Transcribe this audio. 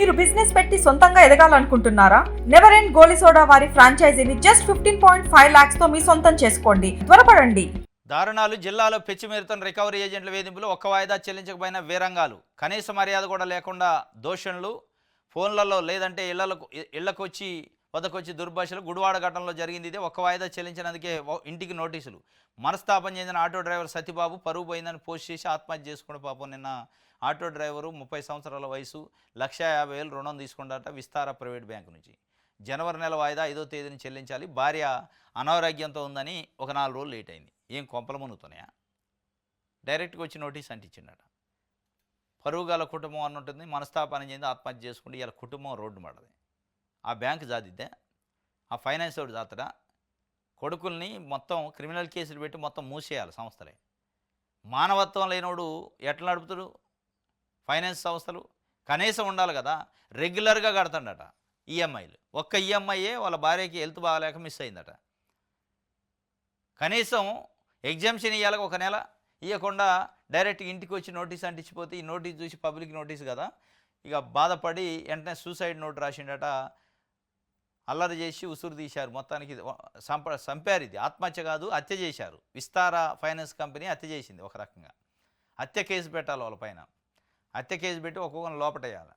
మీరు బిజినెస్ పెట్టి సొంతంగా ఎదగాలనుకుంటున్నారా? నెవర్ ఎండ్ గోలీ సోడా వారి ఫ్రాంచైజీని జస్ట్ 15.5 lakhs తో మీ సొంతం చేసుకోండి. త్వరపడండి. దారుణాలు జిల్లాలో పెచ్చిమీరుతున్న రికవరీ ఏజెంట్ల వేధింపులు ఒక్క వాయిదా చెల్లించకపోయిన వీరంగాలు కనీస మర్యాద కూడా లేకుండా దోషణలు ఫోన్లలో లేదంటే ఇళ్లకొచ్చి వద్దకొచ్చి దుర్భాషలు గుడివాడ ఘటనలో జరిగింది. ఇదే ఒక్క వాయిదా చెల్లించినందుకే ఇంటికి నోటీసులు. మనస్తాపం చెందిన ఆటో డ్రైవర్ సత్యబాబు పరువు పోయిందని పోస్ట్ చేసి ఆత్మహత్య చేసుకున్న పాపం. నిన్న ఆటో డ్రైవరు 30 సంవత్సరాల వయసు 1,50,000 రుణం తీసుకుంటారట విస్తార ప్రైవేట్ బ్యాంకు నుంచి. జనవరి నెల వాయిదా 5వ తేదీని చెల్లించాలి. భార్య అనారోగ్యంతో ఉందని ఒక 4 రోజులు లేట్ అయింది. ఏం కొంపల మునుగుతున్నాయా? డైరెక్ట్గా వచ్చి నోటీస్ అంటించిండట. పరువు గల కుటుంబం అని ఉంటుంది. మనస్తాపాన్ని చెంది ఆత్మహత్య చేసుకుంటే ఇలా కుటుంబం రోడ్డు పడది. ఆ బ్యాంకు జాతిద్దే, ఆ ఫైనాన్స్ వాడు జాతడా, కొడుకుల్ని మొత్తం క్రిమినల్ కేసులు పెట్టి మొత్తం మూసేయాలి సంస్థలే. మానవత్వం లేనోడు ఎట్లా నడుపుతాడు ఫైనాన్స్ సంస్థలు? కనీసం ఉండాలి కదా. రెగ్యులర్గా కడతాడట ఈఎంఐలు. ఒక్క ఈఎంఐయే వాళ్ళ భార్యకి హెల్త్ బాగాలేక మిస్ అయిందట. కనీసం ఎగ్జామ్షన్ ఇవ్వాలి, ఒక నెల ఇవ్వకుండా డైరెక్ట్ ఇంటికి వచ్చి నోటీస్ అంటించిపోతే ఈ నోటీస్ చూసి పబ్లిక్ నోటీస్ కదా, ఇక బాధపడి వెంటనే సూసైడ్ నోట్ రాసిండట. అల్లరి చేసి ఉసురు తీశారు. మొత్తానికి చంపారు. ఇది ఆత్మహత్య కాదు, హత్య చేశారు. విస్తార ఫైనాన్స్ కంపెనీ హత్య చేసింది. ఒక రకంగా హత్య కేసు పెట్టాలి వాళ్ళ పైన. హత్య కేసు పెట్టి ఒక్కొక్కరిని లోపటేయాలి.